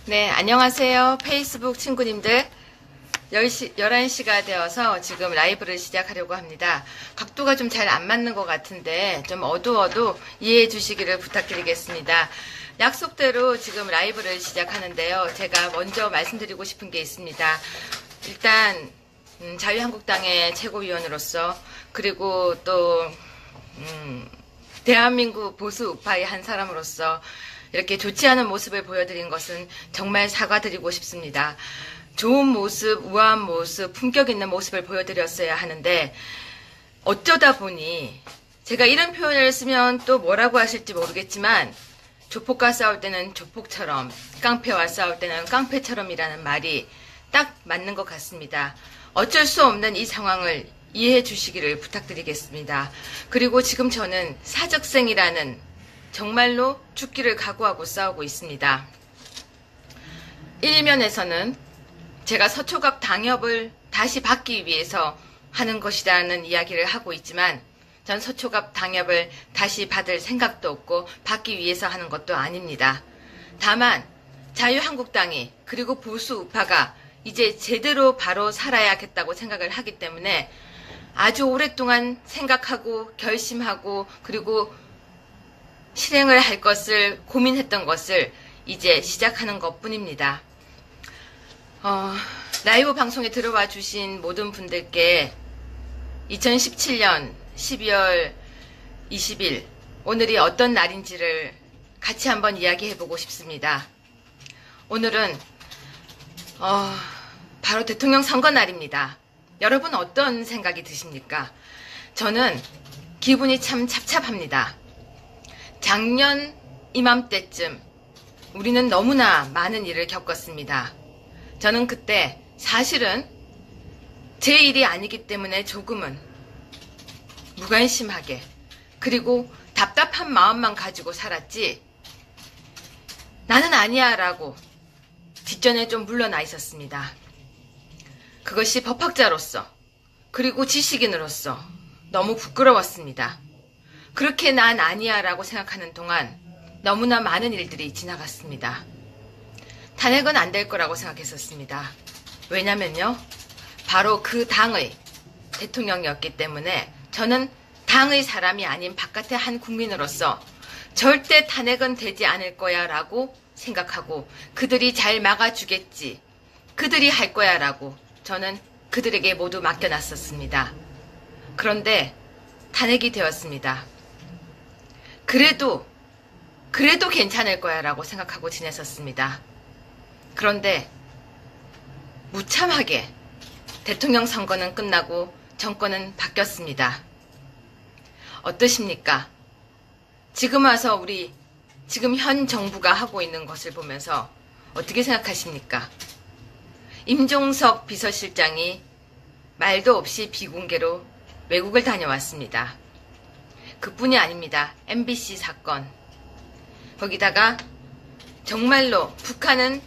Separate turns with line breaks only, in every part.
네, 안녕하세요. 페이스북 친구님들. 11시가 되어서 지금 라이브를 시작하려고 합니다. 각도가 좀 잘 안 맞는 것 같은데 좀 어두워도 이해해 주시기를 부탁드리겠습니다. 약속대로 지금 라이브를 시작하는데요. 제가 먼저 말씀드리고 싶은 게 있습니다. 일단 자유한국당의 최고위원으로서 그리고 또 대한민국 보수 우파의 한 사람으로서 이렇게 좋지 않은 모습을 보여드린 것은 정말 사과드리고 싶습니다. 좋은 모습, 우아한 모습, 품격 있는 모습을 보여드렸어야 하는데 어쩌다 보니 제가 이런 표현을 쓰면 또 뭐라고 하실지 모르겠지만 조폭과 싸울 때는 조폭처럼, 깡패와 싸울 때는 깡패처럼이라는 말이 딱 맞는 것 같습니다. 어쩔 수 없는 이 상황을 이해해 주시기를 부탁드리겠습니다. 그리고 지금 저는 사적생이라는 정말로 죽기를 각오하고 싸우고 있습니다. 일면에서는 제가 서초갑 당협을 다시 받기 위해서 하는 것이라는 이야기를 하고 있지만 전 서초갑 당협을 다시 받을 생각도 없고 받기 위해서 하는 것도 아닙니다. 다만 자유한국당이 그리고 보수 우파가 이제 제대로 바로 살아야겠다고 생각을 하기 때문에 아주 오랫동안 생각하고 결심하고 그리고 실행을 할 것을 고민했던 것을 이제 시작하는 것뿐입니다. 라이브 방송에 들어와 주신 모든 분들께 2017년 12월 20일 오늘이 어떤 날인지를 같이 한번 이야기해보고 싶습니다. 오늘은 바로 대통령 선거 날입니다. 여러분 어떤 생각이 드십니까? 저는 기분이 참 찹찹합니다. 작년 이맘때쯤 우리는 너무나 많은 일을 겪었습니다. 저는 그때 사실은 제 일이 아니기 때문에 조금은 무관심하게 그리고 답답한 마음만 가지고 살았지 나는 아니야 라고 뒷전에 좀 물러나 있었습니다. 그것이 법학자로서 그리고 지식인으로서 너무 부끄러웠습니다. 그렇게 난 아니야 라고 생각하는 동안 너무나 많은 일들이 지나갔습니다. 탄핵은 안 될 거라고 생각했었습니다. 왜냐면요. 바로 그 당의 대통령이었기 때문에 저는 당의 사람이 아닌 바깥의 한 국민으로서 절대 탄핵은 되지 않을 거야 라고 생각하고 그들이 잘 막아주겠지. 그들이 할 거야 라고 저는 그들에게 모두 맡겨놨었습니다. 그런데 탄핵이 되었습니다. 그래도 괜찮을 거야 라고 생각하고 지냈었습니다. 그런데 무참하게 대통령 선거는 끝나고 정권은 바뀌었습니다. 어떠십니까? 지금 와서 지금 현 정부가 하고 있는 것을 보면서 어떻게 생각하십니까? 임종석 비서실장이 말도 없이 비공개로 외국을 다녀왔습니다. 그뿐이 아닙니다. MBC 사건. 거기다가 정말로 북한은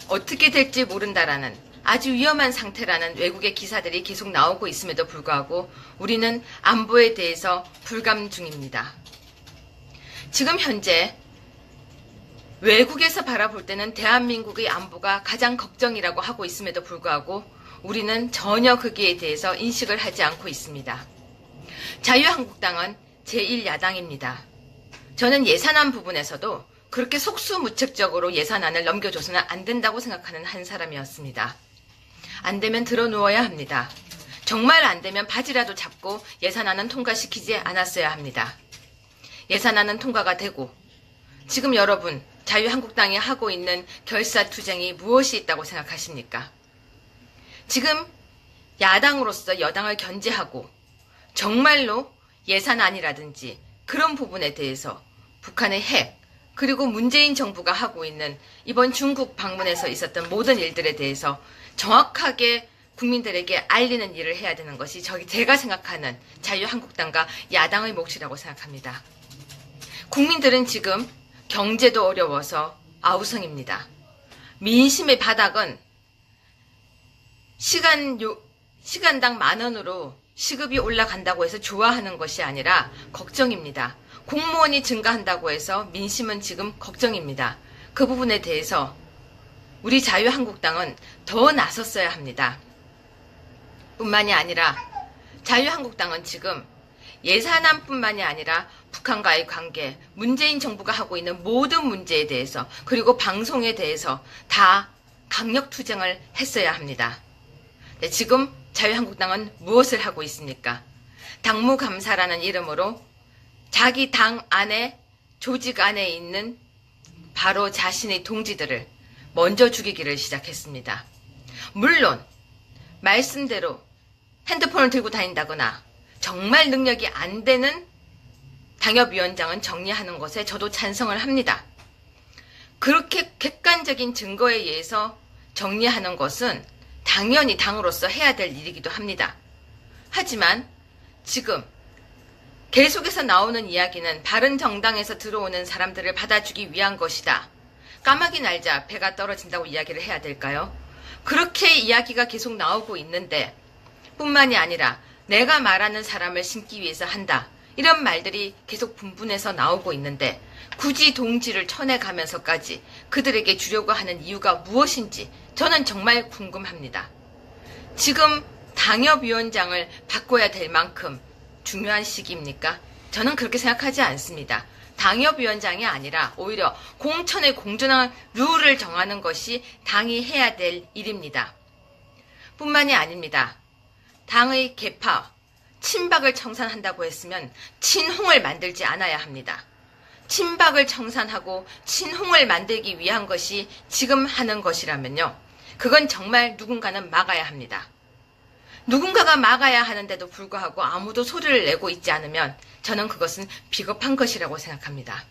어떻게 될지 모른다라는 아주 위험한 상태라는 외국의 기사들이 계속 나오고 있음에도 불구하고 우리는 안보에 대해서 불감 중입니다. 지금 현재 외국에서 바라볼 때는 대한민국의 안보가 가장 걱정이라고 하고 있음에도 불구하고 우리는 전혀 거기에 대해서 인식을 하지 않고 있습니다. 자유한국당은 제1야당입니다. 저는 예산안 부분에서도 그렇게 속수무책적으로 예산안을 넘겨줘서는 안 된다고 생각하는 한 사람이었습니다. 안 되면 들어 누워야 합니다. 정말 안 되면 바지라도 잡고 예산안은 통과시키지 않았어야 합니다. 예산안은 통과가 되고 지금 여러분 자유한국당이 하고 있는 결사투쟁이 무엇이 있다고 생각하십니까? 지금 야당으로서 여당을 견제하고 정말로 예산안이라든지 그런 부분에 대해서 북한의 핵 그리고 문재인 정부가 하고 있는 이번 중국 방문에서 있었던 모든 일들에 대해서 정확하게 국민들에게 알리는 일을 해야 되는 것이 제가 생각하는 자유한국당과 야당의 몫이라고 생각합니다. 국민들은 지금 경제도 어려워서 아우성입니다. 민심의 바닥은 시간당 10,000원으로 시급이 올라간다고 해서 좋아하는 것이 아니라 걱정입니다. 공무원이 증가한다고 해서 민심은 지금 걱정입니다. 그 부분에 대해서 우리 자유한국당은 더 나섰어야 합니다. 뿐만이 아니라 자유한국당은 지금 예산안뿐만이 아니라 북한과의 관계, 문재인 정부가 하고 있는 모든 문제에 대해서 그리고 방송에 대해서 다 강력 투쟁을 했어야 합니다. 네, 지금 자유한국당은 무엇을 하고 있습니까? 당무감사라는 이름으로 자기 당 안에 조직 안에 있는 바로 자신의 동지들을 먼저 죽이기를 시작했습니다. 물론 말씀대로 핸드폰을 들고 다닌다거나 정말 능력이 안 되는 당협위원장은 정리하는 것에 저도 찬성을 합니다. 그렇게 객관적인 증거에 의해서 정리하는 것은 당연히 당으로서 해야 될 일이기도 합니다. 하지만 지금 계속해서 나오는 이야기는 바른정당에서 들어오는 사람들을 받아주기 위한 것이다. 까마귀 날자 배가 떨어진다고 이야기를 해야 될까요? 그렇게 이야기가 계속 나오고 있는데 뿐만이 아니라 내가 말하는 사람을 심기 위해서 한다. 이런 말들이 계속 분분해서 나오고 있는데 굳이 동지를 쳐내가면서까지 그들에게 주려고 하는 이유가 무엇인지 저는 정말 궁금합니다. 지금 당협위원장을 바꿔야 될 만큼 중요한 시기입니까? 저는 그렇게 생각하지 않습니다. 당협위원장이 아니라 오히려 공천의 공정한 룰을 정하는 것이 당이 해야 될 일입니다. 뿐만이 아닙니다. 당의 개파, 친박을 청산한다고 했으면 친홍을 만들지 않아야 합니다. 친박을 청산하고 친홍을 만들기 위한 것이 지금 하는 것이라면요. 그건 정말 누군가는 막아야 합니다. 누군가가 막아야 하는데도 불구하고 아무도 소리를 내고 있지 않으면 저는 그것은 비겁한 것이라고 생각합니다.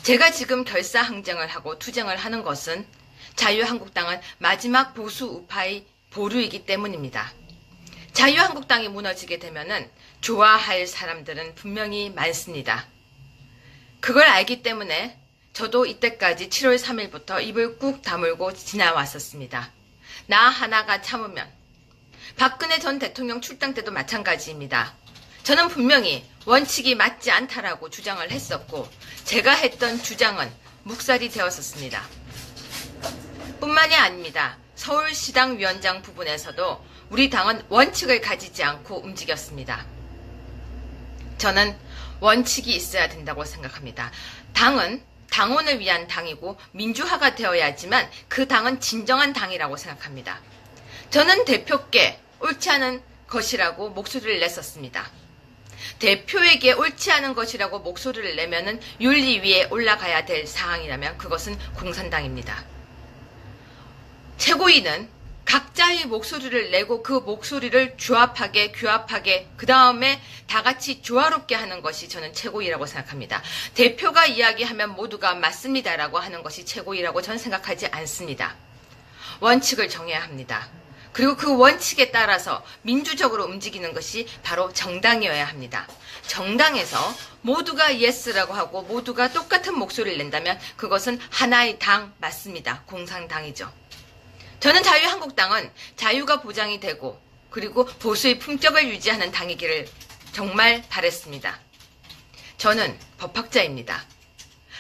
제가 지금 결사항쟁을 하고 투쟁을 하는 것은 자유한국당은 마지막 보수 우파의 보루이기 때문입니다. 자유한국당이 무너지게 되면은 좋아할 사람들은 분명히 많습니다. 그걸 알기 때문에 저도 이때까지 7월 3일부터 입을 꾹 다물고 지나왔었습니다. 나 하나가 참으면 박근혜 전 대통령 출당 때도 마찬가지입니다. 저는 분명히 원칙이 맞지 않다라고 주장을 했었고 제가 했던 주장은 묵살이 되었었습니다. 뿐만이 아닙니다. 서울시당 위원장 부분에서도 우리 당은 원칙을 가지지 않고 움직였습니다. 저는 원칙이 있어야 된다고 생각합니다. 당은 당원을 위한 당이고 민주화가 되어야지만 그 당은 진정한 당이라고 생각합니다. 저는 대표께 옳지 않은 것이라고 목소리를 냈었습니다. 대표에게 옳지 않은 것이라고 목소리를 내면은 윤리위에 올라가야 될 사항이라면 그것은 공산당입니다. 최고위는 각자의 목소리를 내고 그 목소리를 규합하게 그 다음에 다 같이 조화롭게 하는 것이 저는 최고위라고 생각합니다. 대표가 이야기하면 모두가 맞습니다라고 하는 것이 최고위라고 저는 생각하지 않습니다. 원칙을 정해야 합니다. 그리고 그 원칙에 따라서 민주적으로 움직이는 것이 바로 정당이어야 합니다. 정당에서 모두가 예스라고 하고 모두가 똑같은 목소리를 낸다면 그것은 하나의 당 맞습니다. 공산당이죠. 저는 자유한국당은 자유가 보장이 되고 그리고 보수의 품격을 유지하는 당이기를 정말 바랬습니다. 저는 법학자입니다.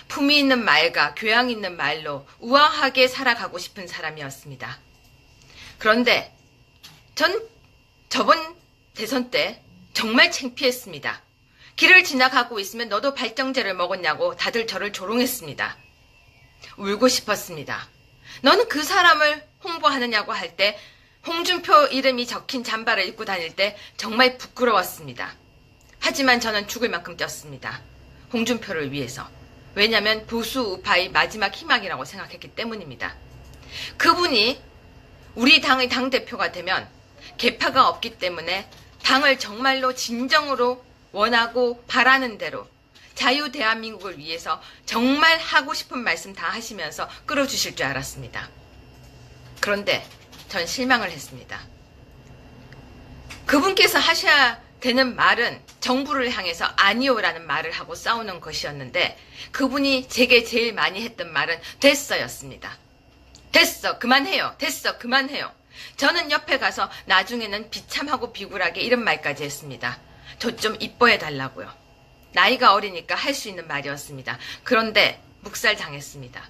품위 있는 말과 교양 있는 말로 우아하게 살아가고 싶은 사람이었습니다. 그런데 전 저번 대선 때 정말 창피했습니다. 길을 지나가고 있으면 너도 발정제를 먹었냐고 다들 저를 조롱했습니다. 울고 싶었습니다. 너는 그 사람을 홍보하느냐고 할 때 홍준표 이름이 적힌 잠바를 입고 다닐 때 정말 부끄러웠습니다. 하지만 저는 죽을 만큼 뛰었습니다. 홍준표를 위해서. 왜냐하면 보수 우파의 마지막 희망이라고 생각했기 때문입니다. 그분이 우리 당의 당대표가 되면 개파가 없기 때문에 당을 정말로 진정으로 원하고 바라는 대로 자유 대한민국을 위해서 정말 하고 싶은 말씀 다 하시면서 끌어주실 줄 알았습니다. 그런데 전 실망을 했습니다. 그분께서 하셔야 되는 말은 정부를 향해서 아니오라는 말을 하고 싸우는 것이었는데 그분이 제게 제일 많이 했던 말은 됐어였습니다. 됐어 그만해요. 됐어 그만해요. 저는 옆에 가서 나중에는 비참하고 비굴하게 이런 말까지 했습니다. 저 좀 이뻐해 달라고요. 나이가 어리니까 할 수 있는 말이었습니다. 그런데 묵살당했습니다.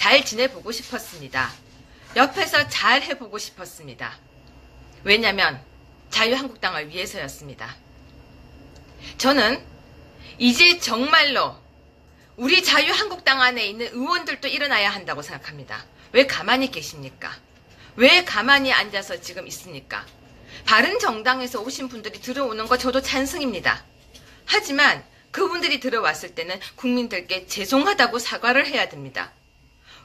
잘 지내보고 싶었습니다. 옆에서 잘 해보고 싶었습니다. 왜냐면 자유한국당을 위해서였습니다. 저는 이제 정말로 우리 자유한국당 안에 있는 의원들도 일어나야 한다고 생각합니다. 왜 가만히 계십니까? 왜 가만히 앉아서 지금 있습니까? 바른정당에서 오신 분들이 들어오는 거 저도 찬성입니다. 하지만 그분들이 들어왔을 때는 국민들께 죄송하다고 사과를 해야 됩니다.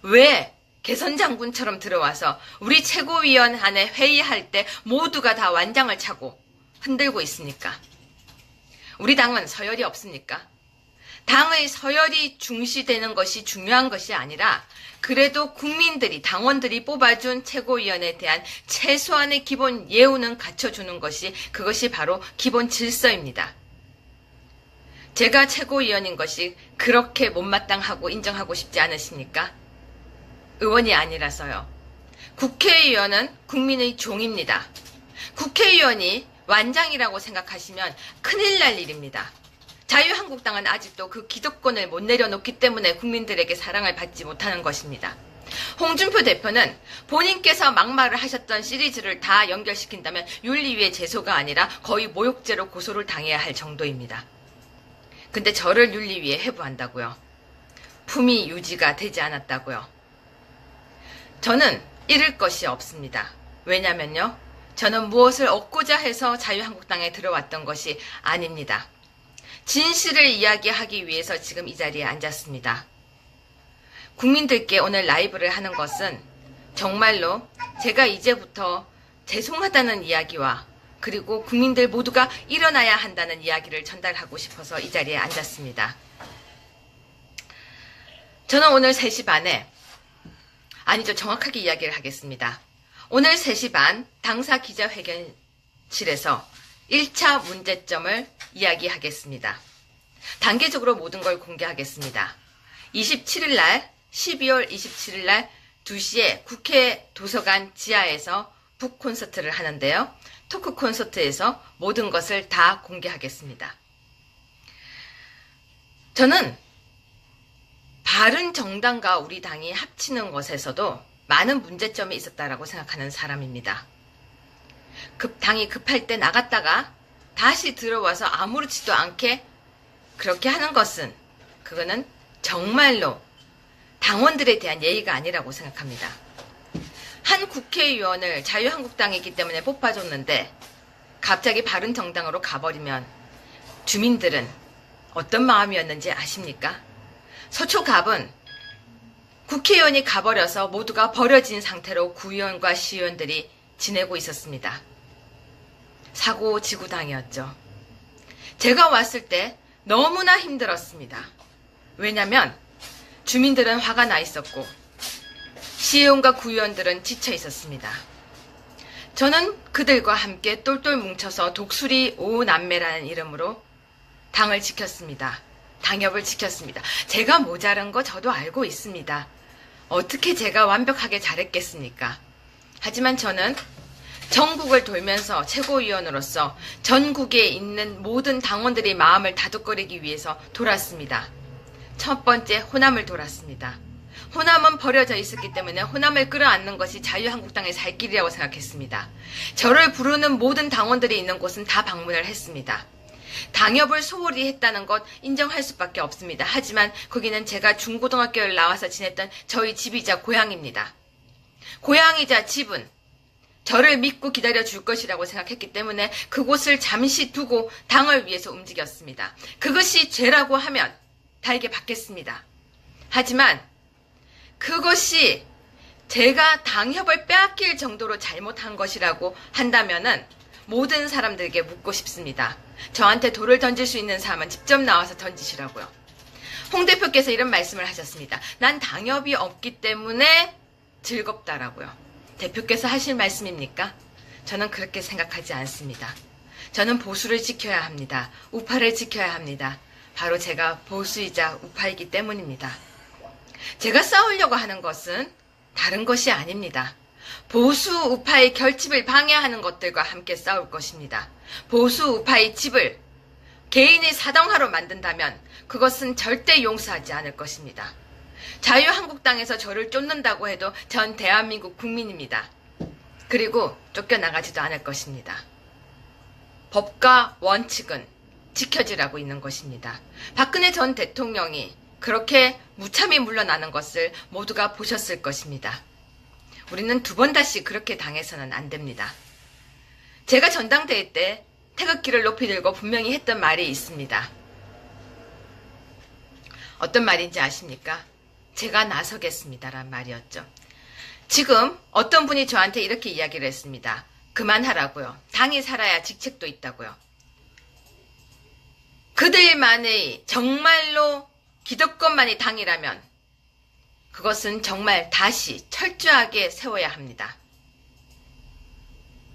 왜 개선장군처럼 들어와서 우리 최고위원 안에 회의할 때 모두가 다 완장을 차고 흔들고 있습니까? 우리 당은 서열이 없습니까? 당의 서열이 중시되는 것이 중요한 것이 아니라 그래도 국민들이, 당원들이 뽑아준 최고위원에 대한 최소한의 기본 예우는 갖춰주는 것이, 그것이 바로 기본 질서입니다. 제가 최고위원인 것이 그렇게 못마땅하고 인정하고 싶지 않으십니까? 의원이 아니라서요. 국회의원은 국민의 종입니다. 국회의원이 완장이라고 생각하시면 큰일 날 일입니다. 자유한국당은 아직도 그 기득권을 못 내려놓기 때문에 국민들에게 사랑을 받지 못하는 것입니다. 홍준표 대표는 본인께서 막말을 하셨던 시리즈를 다 연결시킨다면 윤리위의 제소가 아니라 거의 모욕죄로 고소를 당해야 할 정도입니다. 근데 저를 윤리위에 회부한다고요. 품위 유지가 되지 않았다고요. 저는 잃을 것이 없습니다. 왜냐면요, 저는 무엇을 얻고자 해서 자유한국당에 들어왔던 것이 아닙니다. 진실을 이야기하기 위해서 지금 이 자리에 앉았습니다. 국민들께 오늘 라이브를 하는 것은 정말로 제가 이제부터 죄송하다는 이야기와 그리고 국민들 모두가 일어나야 한다는 이야기를 전달하고 싶어서 이 자리에 앉았습니다. 저는 오늘 3시 반에, 아니죠, 정확하게 이야기를 하겠습니다. 오늘 3시 반 당사 기자회견실에서 1차 문제점을 이야기하겠습니다. 단계적으로 모든 걸 공개하겠습니다. 27일 날, 12월 27일 날 2시에 국회 도서관 지하에서 북 콘서트를 하는데요. 토크 콘서트에서 모든 것을 다 공개하겠습니다. 저는 바른정당과 우리 당이 합치는 것에서도 많은 문제점이 있었다라고 생각하는 사람입니다. 당이 급할 때 나갔다가 다시 들어와서 아무렇지도 않게 그렇게 하는 것은, 그거는 정말로 당원들에 대한 예의가 아니라고 생각합니다. 한 국회의원을 자유한국당이기 때문에 뽑아줬는데 갑자기 바른정당으로 가버리면 주민들은 어떤 마음이었는지 아십니까? 서초갑은 국회의원이 가버려서 모두가 버려진 상태로 구의원과 시의원들이 지내고 있었습니다. 사고지구당이었죠. 제가 왔을 때 너무나 힘들었습니다. 왜냐면 주민들은 화가 나 있었고 시의원과 구의원들은 지쳐 있었습니다. 저는 그들과 함께 똘똘 뭉쳐서 독수리 오남매라는 이름으로 당을 지켰습니다. 당협을 지켰습니다. 제가 모자란 거 저도 알고 있습니다. 어떻게 제가 완벽하게 잘했겠습니까? 하지만 저는 전국을 돌면서 최고위원으로서 전국에 있는 모든 당원들의 마음을 다독거리기 위해서 돌았습니다. 첫 번째, 호남을 돌았습니다. 호남은 버려져 있었기 때문에 호남을 끌어안는 것이 자유한국당의 살 길이라고 생각했습니다. 저를 부르는 모든 당원들이 있는 곳은 다 방문을 했습니다. 당협을 소홀히 했다는 것 인정할 수밖에 없습니다. 하지만 거기는 제가 중고등학교를 나와서 지냈던 저희 집이자 고향입니다. 고향이자 집은 저를 믿고 기다려줄 것이라고 생각했기 때문에 그곳을 잠시 두고 당을 위해서 움직였습니다. 그것이 죄라고 하면 달게 받겠습니다. 하지만 그것이 제가 당협을 빼앗길 정도로 잘못한 것이라고 한다면은 모든 사람들에게 묻고 싶습니다. 저한테 돌을 던질 수 있는 사람은 직접 나와서 던지시라고요. 홍 대표께서 이런 말씀을 하셨습니다. 난 당협이 없기 때문에 즐겁다라고요. 대표께서 하실 말씀입니까? 저는 그렇게 생각하지 않습니다. 저는 보수를 지켜야 합니다. 우파를 지켜야 합니다. 바로 제가 보수이자 우파이기 때문입니다. 제가 싸우려고 하는 것은 다른 것이 아닙니다. 보수 우파의 결집을 방해하는 것들과 함께 싸울 것입니다. 보수 우파의 집을 개인의 사당화로 만든다면 그것은 절대 용서하지 않을 것입니다. 자유한국당에서 저를 쫓는다고 해도 전 대한민국 국민입니다. 그리고 쫓겨나가지도 않을 것입니다. 법과 원칙은 지켜지라고 있는 것입니다. 박근혜 전 대통령이 그렇게 무참히 물러나는 것을 모두가 보셨을 것입니다. 우리는 두 번 다시 그렇게 당해서는 안 됩니다. 제가 전당대회 때 태극기를 높이 들고 분명히 했던 말이 있습니다. 어떤 말인지 아십니까? 제가 나서겠습니다란 말이었죠. 지금 어떤 분이 저한테 이렇게 이야기를 했습니다. 그만하라고요. 당이 살아야 직책도 있다고요. 그들만의 정말로 기득권만이 당이라면 그것은 정말 다시 철저하게 세워야 합니다.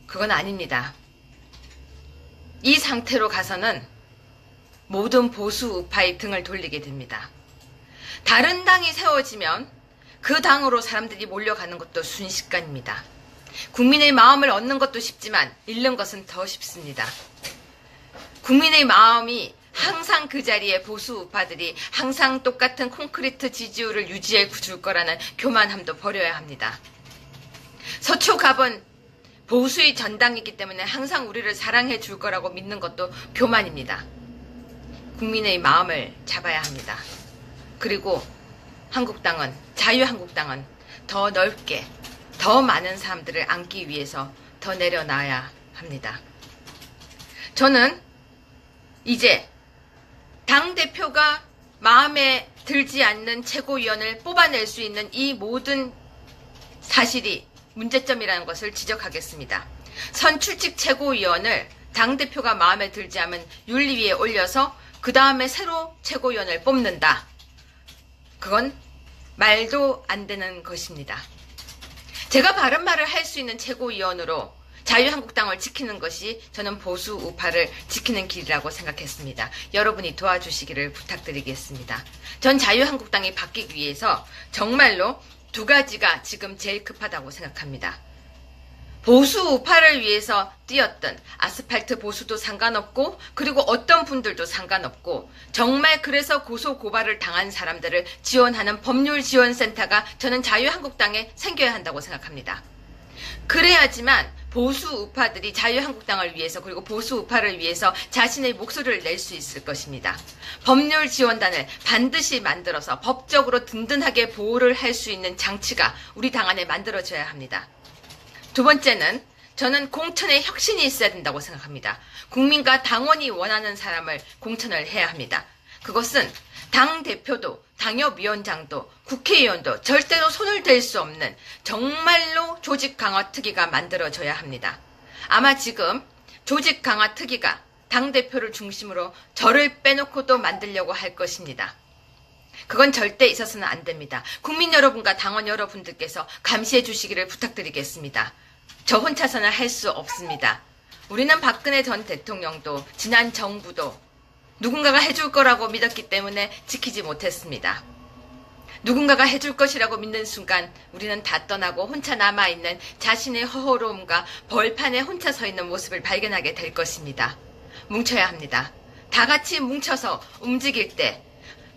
그건 아닙니다. 이 상태로 가서는 모든 보수 우파의 등을 돌리게 됩니다. 다른 당이 세워지면 그 당으로 사람들이 몰려가는 것도 순식간입니다. 국민의 마음을 얻는 것도 쉽지만 잃는 것은 더 쉽습니다. 국민의 마음이 항상 그 자리에 보수 우파들이 항상 똑같은 콘크리트 지지율을 유지해 줄 거라는 교만함도 버려야 합니다. 서초갑은 보수의 전당이기 때문에 항상 우리를 사랑해 줄 거라고 믿는 것도 교만입니다. 국민의 마음을 잡아야 합니다. 그리고 한국당은, 자유한국당은 더 넓게, 더 많은 사람들을 안기 위해서 더 내려놔야 합니다. 저는 이제 당대표가 마음에 들지 않는 최고위원을 뽑아낼 수 있는 이 모든 사실이 문제점이라는 것을 지적하겠습니다. 선출직 최고위원을 당대표가 마음에 들지 않으면 윤리위에 올려서 그 다음에 새로 최고위원을 뽑는다. 그건 말도 안 되는 것입니다. 제가 바른 말을 할 수 있는 최고위원으로 자유한국당을 지키는 것이 저는 보수 우파를 지키는 길이라고 생각했습니다. 여러분이 도와주시기를 부탁드리겠습니다. 전 자유한국당이 바뀌기 위해서 정말로 두 가지가 지금 제일 급하다고 생각합니다. 보수 우파를 위해서 뛰었던 아스팔트 보수도 상관없고 그리고 어떤 분들도 상관없고 정말 그래서 고소고발을 당한 사람들을 지원하는 법률지원센터가 저는 자유한국당에 생겨야 한다고 생각합니다. 그래야지만 보수 우파들이 자유한국당을 위해서 그리고 보수 우파를 위해서 자신의 목소리를 낼 수 있을 것입니다. 법률지원단을 반드시 만들어서 법적으로 든든하게 보호를 할 수 있는 장치가 우리 당 안에 만들어져야 합니다. 두 번째는 저는 공천에 혁신이 있어야 된다고 생각합니다. 국민과 당원이 원하는 사람을 공천을 해야 합니다. 그것은 당대표도 당협위원장도 국회의원도 절대로 손을 댈 수 없는 정말로 조직 강화 특위가 만들어져야 합니다. 아마 지금 조직 강화 특위가 당대표를 중심으로 저를 빼놓고 또 만들려고 할 것입니다. 그건 절대 있어서는 안 됩니다. 국민 여러분과 당원 여러분들께서 감시해 주시기를 부탁드리겠습니다. 저 혼자서는 할 수 없습니다. 우리는 박근혜 전 대통령도 지난 정부도 누군가가 해줄 거라고 믿었기 때문에 지키지 못했습니다. 누군가가 해줄 것이라고 믿는 순간 우리는 다 떠나고 혼자 남아있는 자신의 허허로움과 벌판에 혼자 서 있는 모습을 발견하게 될 것입니다. 뭉쳐야 합니다. 다 같이 뭉쳐서 움직일 때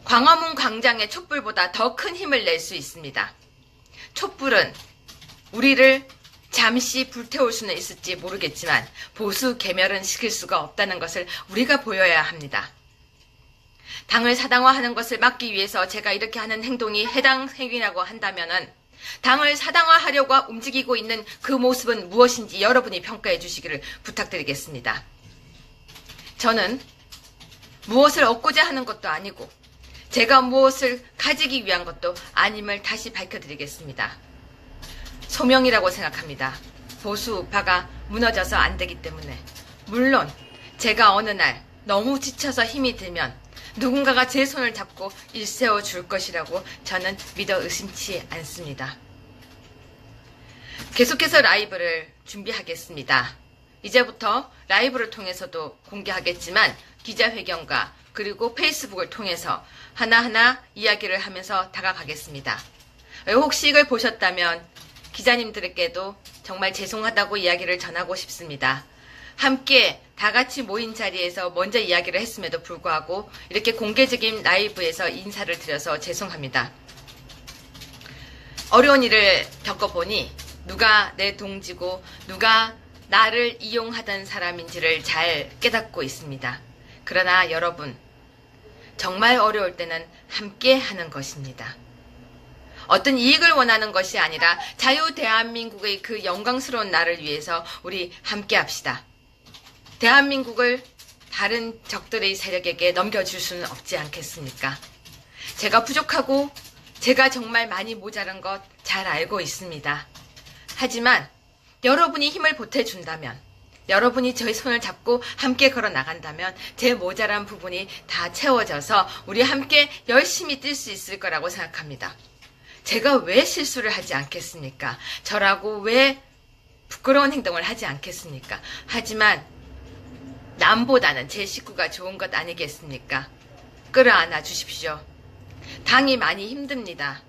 광화문 광장의 촛불보다 더 큰 힘을 낼 수 있습니다. 촛불은 우리를 잠시 불태울 수는 있을지 모르겠지만 보수 괴멸은 시킬 수가 없다는 것을 우리가 보여야 합니다. 당을 사당화하는 것을 막기 위해서 제가 이렇게 하는 행동이 해당 행위라고 한다면은 당을 사당화하려고 움직이고 있는 그 모습은 무엇인지 여러분이 평가해 주시기를 부탁드리겠습니다. 저는 무엇을 얻고자 하는 것도 아니고 제가 무엇을 가지기 위한 것도 아님을 다시 밝혀드리겠습니다. 소명이라고 생각합니다. 보수 우파가 무너져서 안 되기 때문에. 물론 제가 어느 날 너무 지쳐서 힘이 들면 누군가가 제 손을 잡고 일세워 줄 것이라고 저는 믿어 의심치 않습니다. 계속해서 라이브를 준비하겠습니다. 이제부터 라이브를 통해서도 공개하겠지만 기자회견과 그리고 페이스북을 통해서 하나하나 이야기를 하면서 다가가겠습니다. 혹시 이걸 보셨다면 기자님들에게도 정말 죄송하다고 이야기를 전하고 싶습니다. 함께 다 같이 모인 자리에서 먼저 이야기를 했음에도 불구하고 이렇게 공개적인 라이브에서 인사를 드려서 죄송합니다. 어려운 일을 겪어보니 누가 내 동지고 누가 나를 이용하던 사람인지를 잘 깨닫고 있습니다. 그러나 여러분, 정말 어려울 때는 함께 하는 것입니다. 어떤 이익을 원하는 것이 아니라 자유 대한민국의 그 영광스러운 날을 위해서 우리 함께 합시다. 대한민국을 다른 적들의 세력에게 넘겨줄 수는 없지 않겠습니까? 제가 부족하고 제가 정말 많이 모자란 것 잘 알고 있습니다. 하지만 여러분이 힘을 보태준다면, 여러분이 저의 손을 잡고 함께 걸어 나간다면 제 모자란 부분이 다 채워져서 우리 함께 열심히 뛸 수 있을 거라고 생각합니다. 제가 왜 실수를 하지 않겠습니까? 저라고 왜 부끄러운 행동을 하지 않겠습니까? 하지만 남보다는 제 식구가 좋은 것 아니겠습니까? 끌어안아 주십시오. 당이 많이 힘듭니다.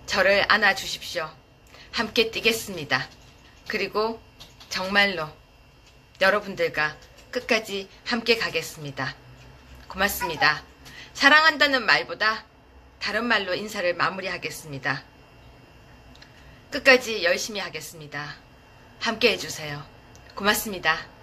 저를 안아주십시오. 함께 뛰겠습니다. 그리고 정말로 여러분들과 끝까지 함께 가겠습니다. 고맙습니다. 사랑한다는 말보다 다른 말로 인사를 마무리하겠습니다. 끝까지 열심히 하겠습니다. 함께 해주세요. 고맙습니다.